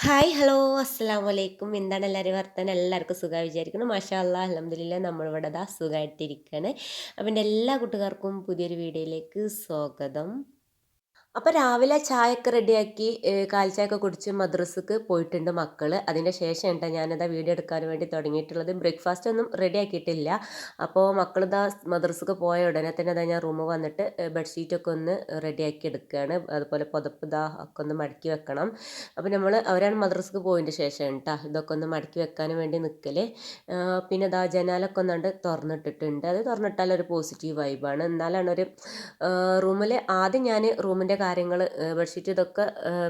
Hi hello അസ്സലാമു അലൈക്കും. എന്താണ് എല്ലാവരും വർത്താനം? എല്ലാവർക്കും സുഖമായി വിചാരിക്കുന്നു. മാഷാ അല്ലാ അൽഹംദുലില്ലാ നമ്മളിവിടെ ദാ സുഖമായിട്ടിരിക്കുകയാണ്. അപ്പം എൻ്റെ എല്ലാ കൂട്ടുകാർക്കും പുതിയൊരു വീഡിയോയിലേക്ക് സ്വാഗതം. അപ്പോൾ രാവിലെ ചായയൊക്കെ റെഡിയാക്കി കാൽ ചായയൊക്കെ കുടിച്ച് മദ്രസക്ക് പോയിട്ടുണ്ട് മക്കൾ. അതിൻ്റെ ശേഷം ട്ടോ ഞാനിതാ വീഡിയോ എടുക്കാൻ വേണ്ടി തുടങ്ങിയിട്ടുള്ളത്. ബ്രേക്ക്ഫാസ്റ്റ് ഒന്നും റെഡിയാക്കിയിട്ടില്ല. അപ്പോൾ മക്കളിതാ മദ്രസക്ക് പോയ ഉടനെ തന്നെ ഇതാ ഞാൻ റൂമിൽ വന്നിട്ട് ബെഡ്ഷീറ്റൊക്കെ ഒന്ന് റെഡിയാക്കി എടുക്കുകയാണ്. അതുപോലെ പുതപ്പ് ഇതാ ഒക്കെ ഒന്ന് മടക്കി വെക്കണം. അപ്പോൾ അവരാണ് മദ്രസക്ക് പോയതിൻ്റെ ശേഷം ട്ടോ ഇതൊക്കെ ഒന്ന് മടക്കി വെക്കാൻ വേണ്ടി നിൽക്കൽ. പിന്നെ ഇതാ ജനാലൊക്കെ ഒന്നാണ്ട് തുറന്നിട്ടിട്ടുണ്ട്. അത് തുറന്നിട്ടാൽ ഒരു പോസിറ്റീവ് വൈബാണ്. എന്നാലാണ് ഒരു റൂമിൽ ആദ്യം ഞാൻ റൂമിൻ്റെ കാര്യങ്ങൾ ബെഡ്ഷീറ്റ് ഇതൊക്കെ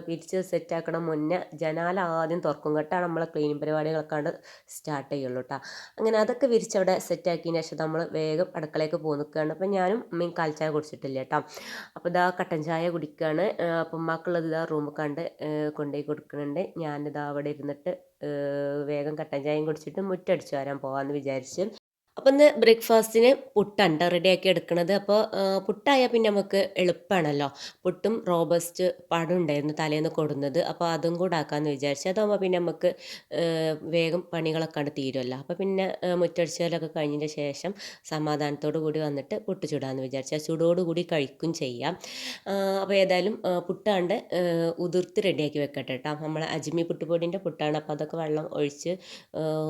വിരിച്ച് സെറ്റാക്കണം മുന്നേ ജനാല ആദ്യം തുറക്കും കേട്ടാണ് നമ്മളെ ക്ലീനിങ് പരിപാടികളൊക്കെ സ്റ്റാർട്ട് ചെയ്യുള്ളൂ കേട്ടോ. അങ്ങനെ അതൊക്കെ വിരിച്ചവിടെ സെറ്റാക്കിയതിന് ശേഷം നമ്മൾ വേഗം അടുക്കളയ്ക്ക് പോയി നിൽക്കുകയാണ്. അപ്പം ഞാനും ഉമ്മയും കാൽ ചായ കുടിച്ചിട്ടില്ല കേട്ടോ. അപ്പോൾ ഇതാ കട്ടൻ ചായ കുടിക്കുകയാണ്. അപ്പം ഉമ്മാക്കുള്ളത് ഇതാ റൂമിൽ കൊണ്ടുപോയി കൊടുക്കുന്നുണ്ട്. ഞാനിതാ അവിടെ ഇരുന്നിട്ട് വേഗം കട്ടൻ ചായയും കുടിച്ചിട്ട് മുറ്റടിച്ച് വരാൻ പോകാമെന്ന് വിചാരിച്ച്. അപ്പം ഇന്ന് ബ്രേക്ക്ഫാസ്റ്റിന് പുട്ടാണ് റെഡിയാക്കി എടുക്കുന്നത്. അപ്പോൾ പുട്ടായാൽ പിന്നെ നമുക്ക് എളുപ്പമാണല്ലോ. പുട്ടും റോബസ്റ്റ് പഴം ഉണ്ടായിരുന്നു തലേന്ന് കൊടുന്നത്. അപ്പോൾ അതും കൂടെ ആക്കാമെന്ന് വിചാരിച്ചു. അതാകുമ്പോൾ പിന്നെ നമുക്ക് വേഗം പണികളൊക്കെ തീരുമല്ലോ. അപ്പോൾ പിന്നെ മുറ്റടിച്ചാലൊക്കെ കഴിഞ്ഞതിൻ്റെ ശേഷം സമാധാനത്തോടു കൂടി വന്നിട്ട് പുട്ട് ചുടാമെന്ന് വിചാരിച്ചു. ആ ചൂടോടുകൂടി കഴിക്കും ചെയ്യാം. അപ്പോൾ ഏതായാലും പുട്ടാണ്ട് ഉതിർത്ത് റെഡിയാക്കി വെക്കട്ടെ കേട്ടോ. നമ്മൾ അജ്മി പുട്ടുപൊടിൻ്റെ പുട്ടാണ്. അപ്പോൾ അതൊക്കെ വെള്ളം ഒഴിച്ച്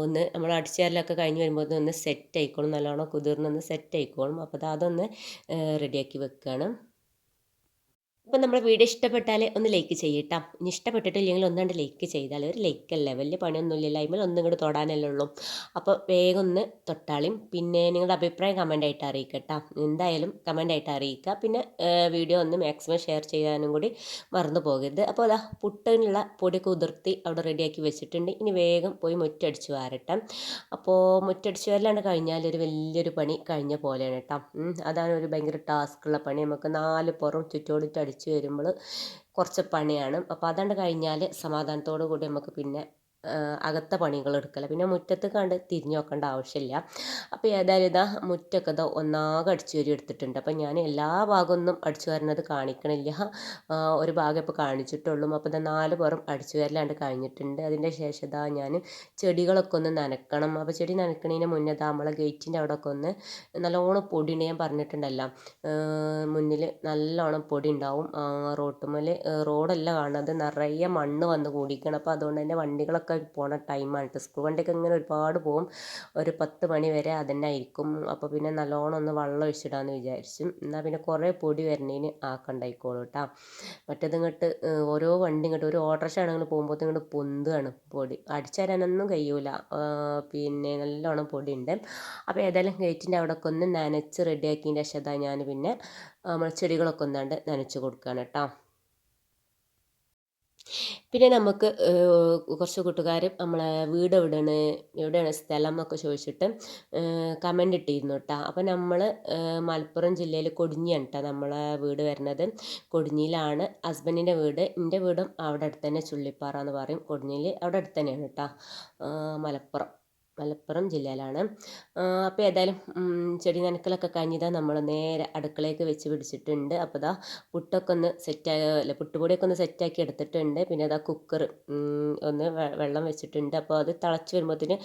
ഒന്ന് നമ്മൾ അടിച്ചുവാരലൊക്കെ കഴിഞ്ഞ് വരുമ്പോൾ ഒന്ന് സെറ്റ് ആയിക്കോളും. നല്ലോണം കുതിർന്നൊന്ന് സെറ്റ് ആയിക്കോളും. അപ്പോൾ അതൊന്ന് റെഡിയാക്കി വെക്കുകയാണ്. അപ്പോൾ നമ്മുടെ വീഡിയോ ഇഷ്ടപ്പെട്ടാൽ ഒന്ന് ലൈക്ക് ചെയ്യട്ടോ. ഇനി ഇഷ്ടപ്പെട്ടിട്ടില്ലെങ്കിൽ ഒന്നാണ്ട് ലൈക്ക് ചെയ്താൽ ഒരു ലൈക്കല്ലേ വലിയ പണിയൊന്നുമില്ലല്ലോ. അതിൽ ഒന്നും ഇങ്ങോട്ട് തൊടാനല്ലേ ഉള്ളൂ. അപ്പോൾ വേഗം ഒന്ന് തൊട്ടാളും. പിന്നെ നിങ്ങളുടെ അഭിപ്രായം കമൻ്റായിട്ട് അറിയിക്കട്ടോ. എന്തായാലും കമൻ്റായിട്ട് അറിയിക്കുക. പിന്നെ വീഡിയോ ഒന്ന് മാക്സിമം ഷെയർ ചെയ്യാനും കൂടി മറന്നു പോകരുത്. അപ്പോൾ അതാ പുട്ടിനുള്ള പൊടിയൊക്കെ ഉതിർത്തി അവിടെ റെഡിയാക്കി വെച്ചിട്ടുണ്ട്. ഇനി വേഗം പോയി മുറ്റടിച്ച് വാരട്ടെ. അപ്പോൾ മുറ്റടിച്ച് വരലാണ് കഴിഞ്ഞാൽ ഒരു വലിയൊരു പണി കഴിഞ്ഞ പോലെയാണ് കേട്ടോ. അതാണ് ഒരു ഭയങ്കര ടാസ്ക്കുള്ള പണി. നമുക്ക് 4 പുറം ചുറ്റോടിട്ട് അടിച്ച് വരുമ്പോൾ കുറച്ച് പണിയാണ്. അപ്പോൾ അതാണ്ട് കഴിഞ്ഞാൽ സമാധാനത്തോടു കൂടി നമുക്ക് പിന്നെ അകത്തെ പണികൾ എടുക്കല. പിന്നെ മുറ്റത്ത് കണ്ട് തിരിഞ്ഞു നോക്കേണ്ട ആവശ്യമില്ല. അപ്പോൾ ഏതായാലും ഇതാ മുറ്റൊക്കെ ഇതാ ഒന്നാകെ അടിച്ചു വാരി എടുത്തിട്ടുണ്ട്. അപ്പം ഞാൻ എല്ലാ ഭാഗമൊന്നും അടിച്ചു വരുന്നത് കാണിക്കണില്ല. ഒരു ഭാഗം ഇപ്പോൾ കാണിച്ചിട്ടുള്ളൂ. അപ്പോൾ ഇതാ 4 പുറം അടിച്ചു വരലാണ്ട് കഴിഞ്ഞിട്ടുണ്ട്. അതിൻ്റെ ശേഷം ഇതാ ഞാൻ ചെടികളൊക്കെ ഒന്ന് നനക്കണം. അപ്പോൾ ചെടി നനക്കണതിന് മുന്നേ ഇതാ നമ്മളെ ഗേറ്റിൻ്റെ അവിടെയൊക്കെ ഒന്ന് നല്ലോണം പൊടിയുണ്ട്. ഞാൻ പറഞ്ഞിട്ടുണ്ടല്ലോ മുന്നിൽ നല്ലോണം പൊടി ഉണ്ടാവും. റോഡല്ല കാണുന്നത്, നിറയെ മണ്ണ് വന്ന് കൂടിക്കണം. അപ്പോൾ അതുകൊണ്ട് തന്നെ വണ്ടികളൊക്കെ പോണ ടൈമാണ്. സ്കൂൾ വണ്ടിയൊക്കെ ഇങ്ങനെ ഒരുപാട് പോകും. ഒരു 10 മണി വരെ അതന്നെ ആയിരിക്കും. അപ്പോൾ പിന്നെ നല്ലോണം ഒന്ന് വെള്ളം ഒഴിച്ചിടാമെന്ന് വിചാരിച്ചു. എന്നാൽ പിന്നെ കുറേ പൊടി വരുന്നതിന് ആക്കണ്ടായിക്കോളൂ കേട്ടോ. മറ്റേത് ഇങ്ങോട്ട് ഓരോ വണ്ടി ഇങ്ങോട്ട് ഒരു ഓട്ടോറിക്ഷ ആണെങ്കിൽ പോകുമ്പോൾ ഇങ്ങോട്ട് പൊന്തുകയാണ് പൊടി. അടിച്ചുതരാനൊന്നും കഴിയൂല. പിന്നെ നല്ലോണം പൊടിയുണ്ട്. അപ്പോൾ ഏതായാലും ഗേറ്റിൻ്റെ അവിടെയൊക്കെ ഒന്ന് നനച്ച് റെഡിയാക്കിയതിൻ്റെ ശേഷം ഞാൻ പിന്നെ നമ്മൾ ചെടികളൊക്കെ ഒന്നാണ്ട് നനച്ച് കൊടുക്കുകയാണ് കേട്ടോ. പിന്നെ നമുക്ക് കുറച്ച് കൂട്ടുകാർ നമ്മളെ വീട് എവിടെയാണ് സ്ഥലം എന്നൊക്കെ ചോദിച്ചിട്ട് കമൻ്റ് ഇട്ടിരുന്നു കേട്ടോ. അപ്പോൾ നമ്മൾ മലപ്പുറം ജില്ലയിൽ കൊടിഞ്ഞിയാണ് കേട്ടോ നമ്മളെ വീട് വരുന്നത്. കൊടിഞ്ഞിയിലാണ് ഹസ്ബൻഡിൻ്റെ വീട്. എൻ്റെ വീടും അവിടെ അടുത്ത് തന്നെ, ചുള്ളിപ്പാറ എന്ന് പറയും. കൊടിഞ്ഞിയിൽ അവിടെ അടുത്ത് തന്നെയാണ് കേട്ടോ. മലപ്പുറം ജില്ലയിലാണ്. അപ്പോൾ ഏതായാലും ചെടി നനക്കലൊക്കെ കഴിഞ്ഞതാ നമ്മൾ നേരെ അടുക്കളയ്ക്ക് വെച്ച് പിടിച്ചിട്ടുണ്ട്. അപ്പോൾ ഇതാ പുട്ടൊക്കെ ഒന്ന് പുട്ടുപൊടിയൊക്കെ ഒന്ന് സെറ്റാക്കി എടുത്തിട്ടുണ്ട്. പിന്നെ അതാ കുക്കർ ഒന്ന് വെള്ളം വെച്ചിട്ടുണ്ട്. അപ്പോൾ അത് തിളച്ച് വരുമ്പോഴത്തേന്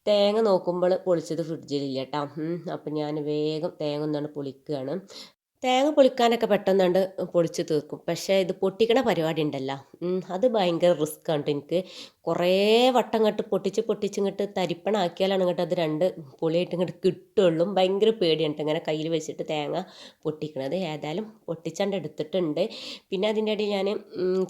തേങ്ങ നോക്കുമ്പോൾ പൊളിച്ചത് ഫ്രിഡ്ജിലില്ല കേട്ടോ. അപ്പം ഞാൻ വേഗം തേങ്ങ ഒന്നാണ് പൊളിക്കുകയാണ്. തേങ്ങ പൊളിക്കാനൊക്കെ പെട്ടെന്നാണ്ട് പൊളിച്ച് തീർക്കും. പക്ഷേ ഇത് പൊട്ടിക്കണ പരിപാടി ഉണ്ടല്ലോ, അത് ഭയങ്കര റിസ്ക്കാണ് കേട്ടോ. എനിക്ക് കുറേ വട്ടം ഇങ്ങോട്ട് പൊട്ടിച്ചിങ്ങോട്ട് തരിപ്പണാക്കിയാലാണ് ഇങ്ങോട്ട് അത് 2 പൊളിയായിട്ട് ഇങ്ങോട്ട് കിട്ടുള്ളൂ. ഭയങ്കര പേടിയാണ് കേട്ടോ ഇങ്ങനെ കയ്യിൽ വെച്ചിട്ട് തേങ്ങ പൊട്ടിക്കണത്. ഏതായാലും പൊട്ടിച്ചാണ്ട് എടുത്തിട്ടുണ്ട്. പിന്നെ അതിൻ്റെ ഇടയിൽ ഞാൻ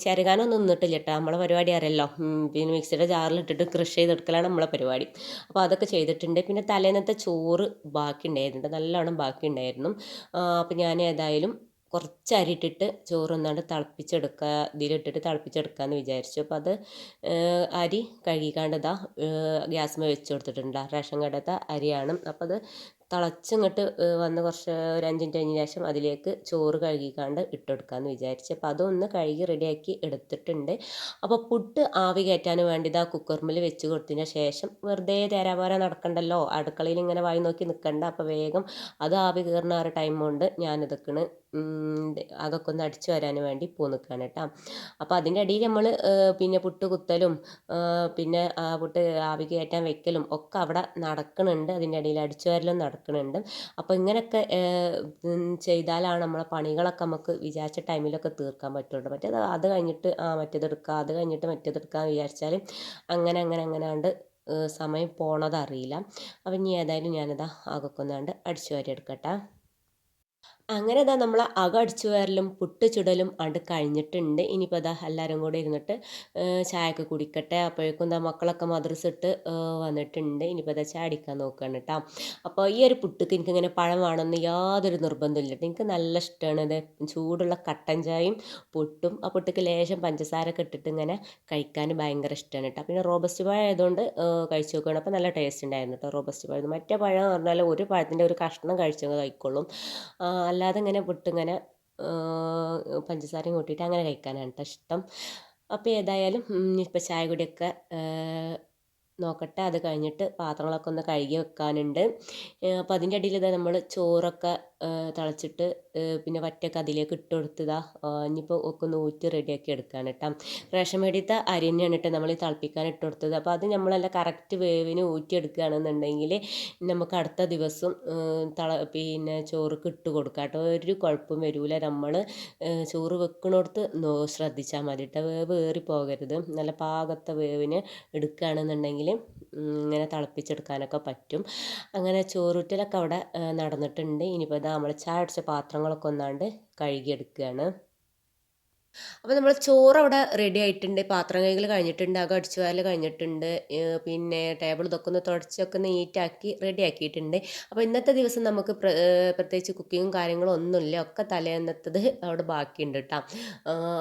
ചിരകാനൊന്നും നിന്നിട്ടില്ല കേട്ടോ. നമ്മളെ പരിപാടി അറിയല്ലോ. പിന്നെ മിക്സിയുടെ ജാറിലിട്ടിട്ട് ക്രഷ് ചെയ്തെടുക്കലാണ് നമ്മളെ പരിപാടി. അപ്പോൾ അതൊക്കെ ചെയ്തിട്ടുണ്ട്. പിന്നെ തലേന്നത്തെ ചോറ് ബാക്കി ഉണ്ടായിരുന്നു, നല്ലോണം ബാക്കി ഉണ്ടായിരുന്നു. അപ്പോൾ ഞാൻ ഏതായാലും കുറച്ച് അരി ഇട്ടിട്ട് ചോറൊന്നാണ്ട് തിളപ്പിച്ചെടുക്കുക, ഇതിലിട്ടിട്ട് തിളപ്പിച്ചെടുക്കാമെന്ന് വിചാരിച്ചു. അപ്പോൾ അത് അരി കഴുകിക്കാണ്ട് ഇതാ ഗ്യാസ്മേൽ വെച്ച് കൊടുത്തിട്ടുണ്ട്. റേഷൻ കടത്തെ അരിയാണ്. അപ്പോൾ അത് തിളച്ചിങ്ങോട്ട് വന്ന് കുറച്ച് ഒരു 5 മിനിറ്റ് കഴിഞ്ഞ ശേഷം അതിലേക്ക് ചോറ് കഴുകിക്കാണ്ട് ഇട്ടെടുക്കാമെന്ന് വിചാരിച്ചു. അപ്പോൾ അതൊന്ന് കഴുകി റെഡിയാക്കി എടുത്തിട്ടുണ്ട്. അപ്പോൾ പുട്ട് ആവി കയറ്റാൻ വേണ്ടി ഇതാ കുക്കർമിൽ വെച്ച് കൊടുത്തതിന് ശേഷം വെറുതെ തേരാപാര നടക്കണ്ടല്ലോ, അടുക്കളയിൽ ഇങ്ങനെ വായി നോക്കി നിൽക്കണ്ട. അപ്പോൾ വേഗം അത് ആവി കയറുന്ന ആ ഒരു ടൈം കൊണ്ട് ഞാനിതൊക്കെയാണ് അതൊക്കെ ഒന്ന് അടിച്ചു വരാൻ വേണ്ടി നിൽക്കുകയാണ് കേട്ടോ. അപ്പോൾ അതിൻ്റെ ഇടയിൽ നമ്മൾ പിന്നെ പുട്ട് കുത്തലും പിന്നെ പുട്ട് ആവി കയറ്റാൻ വെക്കലും ഒക്കെ അവിടെ നടക്കുന്നുണ്ട്. അതിൻ്റെ ഇടയിൽ അടിച്ചു വരലും നടക്കുന്നുണ്ട്. അപ്പോൾ ഇങ്ങനെയൊക്കെ ചെയ്താലാണ് നമ്മളെ പണികളൊക്കെ നമുക്ക് വിചാരിച്ച ടൈമിലൊക്കെ തീർക്കാൻ പറ്റുള്ളൂ. മറ്റേത് അത് കഴിഞ്ഞിട്ട് മറ്റേതെടുക്കുക, അത് കഴിഞ്ഞിട്ട് മറ്റേതെടുക്കാമെന്ന് വിചാരിച്ചാൽ അങ്ങനെ ആണ്ട് സമയം പോണതറിയില്ല. അപ്പം ഇനി ഏതായാലും ഞാനിതാ അതൊക്കെ ഒന്നാണ്ട് അടിച്ചു വാരി എടുക്കട്ടെ. അങ്ങനെ ഇതാ നമ്മൾ അകം അടിച്ചു വാരലും പുട്ട് ചുടലും ആണ്ട് കഴിഞ്ഞിട്ടുണ്ട്. ഇനിയിപ്പോൾ ഇതാ എല്ലാവരും കൂടെ ഇരുന്നിട്ട് ചായയൊക്കെ കുടിക്കട്ടെ. അപ്പോഴേക്കും എന്താ മക്കളൊക്കെ മദ്രസ ഇട്ട് വന്നിട്ടുണ്ട്. ഇനിയിപ്പോൾ ഇതാ ചായ അടിക്കാൻ നോക്കുകയാണ് കേട്ടോ. അപ്പോൾ ഈ ഒരു പുട്ടുക്ക് എനിക്കിങ്ങനെ പഴം വേണമെന്ന് യാതൊരു നിർബന്ധമില്ല കേട്ടോ. എനിക്ക് നല്ല ഇഷ്ടമാണ് ഇത് ചൂടുള്ള കട്ടൻ ചായയും പുട്ടും. ആ പുട്ടുക്ക് ലേശം പഞ്ചസാരൊക്കെ ഇട്ടിട്ട് ഇങ്ങനെ കഴിക്കാൻ ഭയങ്കര ഇഷ്ടമാണ് കേട്ടോ. പിന്നെ റോബസ്റ്റ് പഴം ആയതുകൊണ്ട് കഴിച്ച് നോക്കുകയാണ്. അപ്പോൾ നല്ല ടേസ്റ്റ് ഉണ്ടായിരുന്നു കേട്ടോ റോബസ്റ്റ് പഴം. മറ്റേ പഴം എന്ന് പറഞ്ഞാൽ ഒരു പഴത്തിൻ്റെ ഒരു കഷ്ണം കഴിച്ചങ്ങ് കഴിക്കൊള്ളും. അല്ലാതെ ഇങ്ങനെ പുട്ടിങ്ങനെ പഞ്ചസാരയും കൂട്ടിയിട്ട് അങ്ങനെ കഴിക്കാനാണ് കേട്ടോ ഇഷ്ടം. അപ്പോൾ ഏതായാലും ഇപ്പോൾ ചായ കുടിയൊക്കെ നോക്കട്ടെ. അത് കഴിഞ്ഞിട്ട് പാത്രങ്ങളൊക്കെ ഒന്ന് കഴുകി വെക്കാനുണ്ട്. അപ്പോൾ അതിൻ്റെ ഇടയിൽ ഇതാ നമ്മൾ ചോറൊക്കെ തിളച്ചിട്ട് പിന്നെ വറ്റൊക്കെ അതിലേക്ക് ഇട്ട് കൊടുത്തതാ ഇനിയിപ്പോൾ ഒക്കെ ഒന്ന് ഊറ്റി റെഡിയാക്കി എടുക്കുകയാണ് കേട്ടോ. റേഷൻ മേടിയത്തെ അരി തന്നെയാണ് കേട്ടോ നമ്മൾ തിളപ്പിക്കാൻ ഇട്ട് കൊടുത്തത്. അപ്പോൾ അത് നമ്മളെല്ലാം കറക്റ്റ് വേവിന് ഊറ്റിയെടുക്കുകയാണെന്നുണ്ടെങ്കിൽ നമുക്ക് അടുത്ത ദിവസം പിന്നെ ചോറുക്ക് ഇട്ട് കൊടുക്കാം കേട്ടോ. ഒരു കുഴപ്പം വരില്ല. നമ്മൾ ചോറ് വെക്കണോടത്ത് ശ്രദ്ധിച്ചാൽ മതി കേട്ടോ. വേവ് ഏറി പോകരുത്. നല്ല പാകത്തെ വേവിന് എടുക്കുകയാണെന്നുണ്ടെങ്കിൽ ഇങ്ങനെ തിളപ്പിച്ചെടുക്കാനൊക്കെ പറ്റും. അങ്ങനെ ചോറൂറ്റലൊക്കെ അവിടെ നടന്നിട്ടുണ്ട്. ഇനിയിപ്പോൾ ഇതാ നമ്മൾ ചായ അടിച്ച പാത്രങ്ങളൊക്കെ ഒന്നാണ്ട് കഴുകിയെടുക്കുകയാണ്. അപ്പോൾ നമ്മൾ ചോറ് അവിടെ റെഡി ആയിട്ടുണ്ട്. പാത്രം കഴുകൽ കഴിഞ്ഞിട്ടുണ്ട്, അകം അടിച്ചു വാരൽ കഴിഞ്ഞിട്ടുണ്ട്, പിന്നെ ടേബിൾ ഇതൊക്കെ ഒന്ന് തുടച്ചൊക്കെ നീറ്റാക്കി റെഡി ആക്കിയിട്ടുണ്ട്. അപ്പോൾ ഇന്നത്തെ ദിവസം നമുക്ക് പ്രത്യേകിച്ച് കുക്കിങ്ങും കാര്യങ്ങളും ഒന്നുമില്ല. ഒക്കെ തലേന്നത്തത് അവിടെ ബാക്കിയുണ്ട് കേട്ടോ.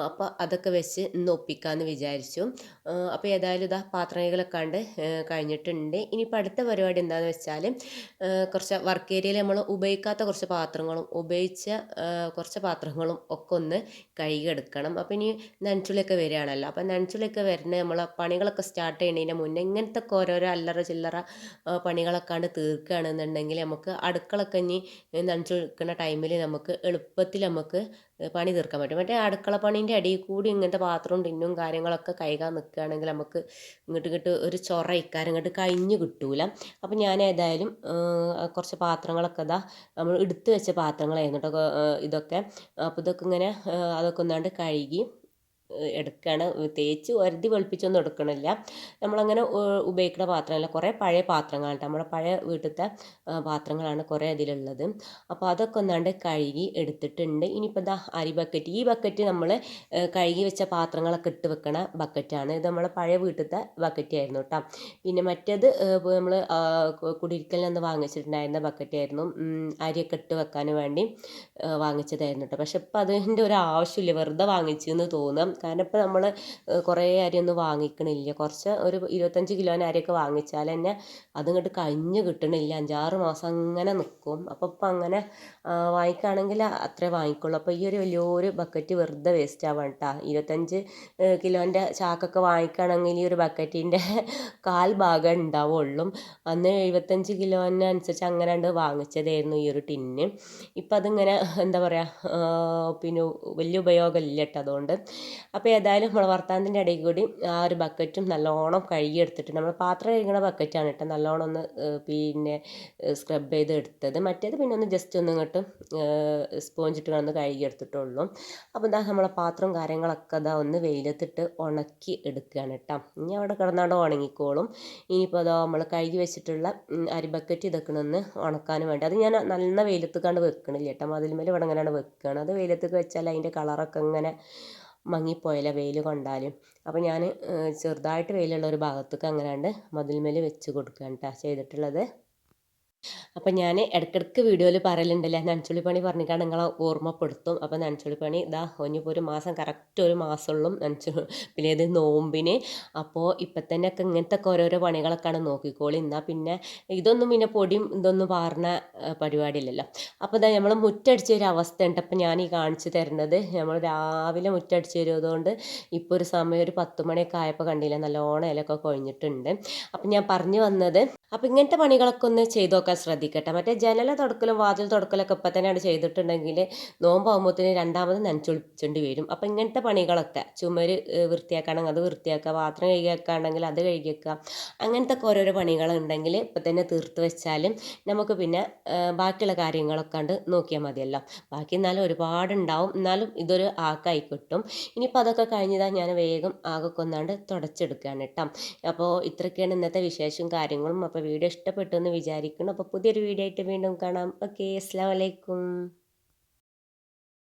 അപ്പോൾ അതൊക്കെ വെച്ച് ഇന്ന് ഒപ്പിക്കാമെന്ന് വിചാരിച്ചു. അപ്പോൾ ഏതായാലും ഇതാ പാത്രം കഴുകലൊക്കെ കണ്ട് കഴിഞ്ഞിട്ടുണ്ട്. ഇനിയിപ്പോൾ അടുത്ത പരിപാടി എന്താണെന്ന് വെച്ചാൽ കുറച്ച് വർക്ക് ഏരിയയിൽ നമ്മൾ ഉപയോഗിക്കാത്ത കുറച്ച് പാത്രങ്ങളും ഉപയോഗിച്ച കുറച്ച് പാത്രങ്ങളും ഒക്കെ ഒന്ന് കഴുകിയെടുക്കണം. അപ്പോൾ ഇനി നനച്ചുള്ളിയൊക്കെ വരികയാണല്ലോ. അപ്പോൾ നനച്ചുള്ളിയൊക്കെ വരുന്ന നമ്മൾ പണികളൊക്കെ സ്റ്റാർട്ട് ചെയ്യുന്നതിന് മുന്നേ ഇങ്ങനത്തെ ഓരോരോ അല്ലറ ചില്ലറ പണികളൊക്കെ കണ്ട് തീർക്കുകയാണെന്നുണ്ടെങ്കിൽ നമുക്ക് അടുക്കളൊക്കെ ഇനി നനച്ചുള്ളിക്കുന്ന ടൈമിൽ നമുക്ക് എളുപ്പത്തിൽ നമുക്ക് പണി തീർക്കാൻ പറ്റും. മറ്റേ അടുക്കള പണീൻ്റെ അടിയിൽ കൂടി ഇങ്ങനത്തെ പാത്രവും ടിന്നും കാര്യങ്ങളൊക്കെ കഴുകാൻ നിൽക്കുകയാണെങ്കിൽ നമുക്ക് ഇങ്ങോട്ട് ഒരു ചൊറ ഇക്കാരം ഇങ്ങോട്ട് കഴിഞ്ഞ് കിട്ടൂല. അപ്പം ഞാൻ ഏതായാലും കുറച്ച് പാത്രങ്ങളൊക്കെ ഇതാ നമ്മൾ എടുത്തു വെച്ച പാത്രങ്ങളായിരുന്നു കേട്ടോ ഇതൊക്കെ. അപ്പോൾ ഇതൊക്കെ ഇങ്ങനെ അതൊക്കെ ഒന്നാണ്ട് കഴുകി എടുക്കുകയാണ്. തേച്ച് ഒരുതി വെളുപ്പിച്ചൊന്നും എടുക്കണില്ല. നമ്മളങ്ങനെ ഉപയോഗിക്കുന്ന പാത്രമല്ല, കുറേ പഴയ പാത്രങ്ങളാണ്. നമ്മുടെ പഴയ വീട്ടിലത്തെ പാത്രങ്ങളാണ് കുറേ അതിലുള്ളത്. അപ്പോൾ അതൊക്കെ ഒന്നാണ്ട് കഴുകി എടുത്തിട്ടുണ്ട്. ഇനിയിപ്പോൾ ഇതാ അരി ബക്കറ്റ്, ഈ ബക്കറ്റ് നമ്മൾ കഴുകി വെച്ച പാത്രങ്ങളൊക്കെ ഇട്ട് വെക്കണ ബക്കറ്റാണ്. ഇത് നമ്മളെ പഴയ വീട്ടിലത്തെ ബക്കറ്റായിരുന്നു കേട്ടോ. പിന്നെ മറ്റേത് നമ്മൾ കുടിയിരിക്കലിൽ നിന്ന് വാങ്ങിച്ചിട്ടുണ്ടായിരുന്ന ബക്കറ്റായിരുന്നു. അരിയൊക്കെ ഇട്ട് വെക്കാൻ വേണ്ടി വാങ്ങിച്ചതായിരുന്നു കേട്ടോ. പക്ഷെ ഇപ്പം അതിൻ്റെ ഒരു ആവശ്യമില്ല, വെറുതെ വാങ്ങിച്ചെന്ന് തോന്നാം. കാരണം ഇപ്പോൾ നമ്മൾ കുറേ അരിയൊന്നും വാങ്ങിക്കണില്ല. കുറച്ച് ഒരു 25 കിലോന് അരിയൊക്കെ വാങ്ങിച്ചാൽ തന്നെ അതിങ്ങോട്ട് കഴിഞ്ഞ് കിട്ടണില്ല. 5-6 മാസം അങ്ങനെ നിൽക്കും. അപ്പോൾ ഇപ്പം അങ്ങനെ വാങ്ങിക്കുകയാണെങ്കിൽ അത്രേ വാങ്ങിക്കുള്ളൂ. അപ്പോൾ ഈ ഒരു വലിയൊരു ബക്കറ്റ് വെറുതെ വേസ്റ്റ് ആവാൻ കേട്ടോ. 25 കിലോൻ്റെ ചാക്കൊക്കെ വാങ്ങിക്കുകയാണെങ്കിൽ ഈ ഒരു ബക്കറ്റിൻ്റെ 1/4 ഭാഗം ഉണ്ടാവുള്ളൂ. അന്ന് 75 കിലോനനുസരിച്ച് അങ്ങനെ ഉണ്ട് വാങ്ങിച്ചതായിരുന്നു ഈ ഒരു ടിന്ന്. ഇപ്പം അതിങ്ങനെ എന്താ പറയുക, പിന്നെ വലിയ ഉപയോഗമില്ല കേട്ടോ അതുകൊണ്ട്. അപ്പോൾ ഏതായാലും നമ്മൾ വർത്താനത്തിൻ്റെ ഇടയിൽ കൂടി ആ ഒരു ബക്കറ്റും നല്ലോണം കഴുകിയെടുത്തിട്ട്, നമ്മൾ പാത്രം കഴുകുന്ന ബക്കറ്റാണ് കേട്ടോ നല്ലോണം ഒന്ന് പിന്നെ സ്ക്രബ് ചെയ്ത് എടുത്തത്. മറ്റേത് പിന്നെ ഒന്ന് ജസ്റ്റ് ഒന്ന് ഇങ്ങോട്ട് സ്പോഞ്ചിട്ട് ഒന്ന് കഴുകിയെടുത്തിട്ടുള്ളൂ. അപ്പോൾ ഇതാ നമ്മളെ പാത്രവും കാര്യങ്ങളൊക്കെ ഇതാ ഒന്ന് വെയിലത്തിട്ട് ഉണക്കി എടുക്കുകയാണ് കേട്ടോ. ഇനി അവിടെ കിടന്നാണ്ട് ഉണങ്ങിക്കോളും. ഇനിയിപ്പോൾ അതാ നമ്മൾ കഴുകി വെച്ചിട്ടുള്ള അരി ബക്കറ്റ് ഇതൊക്കെ ഒന്ന് ഉണക്കാനും വേണ്ടി അത് ഞാൻ നല്ല വെയിലത്ത് കണ്ട് വെക്കണില്ല കേട്ടോ. മതിൽമേൽ ഇവിടെ ഇങ്ങനെയാണ് വെക്കുകയാണ്. അത് വെയിലത്തേക്ക് വെച്ചാൽ അതിൻ്റെ കളറൊക്കെ ഇങ്ങനെ മങ്ങിപ്പോയല്ല വെയിൽ കൊണ്ടാലും. അപ്പോൾ ഞാൻ ചെറുതായിട്ട് വെയിലുള്ള ഒരു ഭാഗത്തേക്ക് അങ്ങനെയാണ്ട് മതിൽമേൽ വെച്ച് കൊടുക്കുകയാണ് കേട്ടോ ചെയ്തിട്ടുള്ളത്. അപ്പം ഞാൻ ഇടയ്ക്കിടയ്ക്ക് വീഡിയോയിൽ പറയലുണ്ടല്ലേ നനച്ചുള്ളി പണി പറഞ്ഞിട്ടാണ് നിങ്ങളെ ഓർമ്മപ്പെടുത്തും. അപ്പോൾ നനച്ചുള്ളി പണി ഇതാ ഇനിയിപ്പോൾ ഒരു മാസം കറക്റ്റ് ഒരു മാസമുള്ളൂ പിന്നെ ഇത് നോമ്പിന്. അപ്പോൾ ഇപ്പം തന്നെ ഒക്കെ ഇങ്ങനത്തെ ഒക്കെ ഓരോരോ പണികളൊക്കെയാണ് നോക്കിക്കോളി. എന്നാൽ പിന്നെ ഇതൊന്നും പിന്നെ പൊടിയും ഇതൊന്നും പാറുന്ന പരിപാടിയില്ലല്ലോ. അപ്പോൾ ഇതാ നമ്മൾ മുറ്റടിച്ച ഒരു അവസ്ഥ ഉണ്ട്. അപ്പം ഞാൻ ഈ കാണിച്ചു തരുന്നത് നമ്മൾ രാവിലെ മുറ്റടിച്ച് തരുന്നതുകൊണ്ട് ഇപ്പോൾ ഒരു സമയം ഒരു 10 മണിയൊക്കെ ആയപ്പോൾ കണ്ടില്ല നല്ലോണം ഇലയൊക്കെ കൊഴിഞ്ഞിട്ടുണ്ട്. അപ്പം ഞാൻ പറഞ്ഞു വന്നത് അപ്പോൾ ഇങ്ങനത്തെ പണികളൊക്കെ ഒന്ന് ചെയ്ത് നോക്കാൻ ശ്രദ്ധിക്കട്ടെ. മറ്റേ ജനൽ തുടക്കലും വാതിൽ തുടക്കലൊക്കെ ഇപ്പം തന്നെയാണ് ചെയ്തിട്ടുണ്ടെങ്കിൽ നോമ്പാകുമ്പോഴത്തേന് രണ്ടാമത് നനച്ചൊളിപ്പിച്ചേണ്ടി വരും. അപ്പോൾ ഇങ്ങനത്തെ പണികളൊക്കെ ചുമര് വൃത്തിയാക്കുകയാണെങ്കിൽ അത് വൃത്തിയാക്കുക, പാത്രം കഴുകി വെക്കുകയാണെങ്കിൽ അത് കഴുകി വെക്കുക, അങ്ങനത്തെ ഒക്കെ ഓരോരോ പണികളുണ്ടെങ്കിൽ ഇപ്പം തന്നെ തീർത്ത് വെച്ചാലും നമുക്ക് പിന്നെ ബാക്കിയുള്ള കാര്യങ്ങളൊക്കെ കണ്ട് നോക്കിയാൽ മതിയല്ലോ. ബാക്കി എന്നാലും ഒരുപാടുണ്ടാവും, എന്നാലും ഇതൊരു ആക്കായി കിട്ടും. ഇനിയിപ്പോൾ അതൊക്കെ കഴിഞ്ഞതാ ഞാൻ വേഗം ആകെ കൊന്നാണ്ട് തുടച്ചെടുക്കുകയാണ് കേട്ടോ. അപ്പോൾ ഇത്രയൊക്കെയാണ് ഇന്നത്തെ വിശേഷവും കാര്യങ്ങളും. അപ്പോൾ വീഡിയോ ഇഷ്ടപ്പെട്ടു എന്ന് വിചാരിക്കുന്നു. അപ്പോൾ പുതിയൊരു വീഡിയോ ആയിട്ട് വീണ്ടും കാണാം. ഓക്കെ, അസ്സലാമു അലൈക്കും.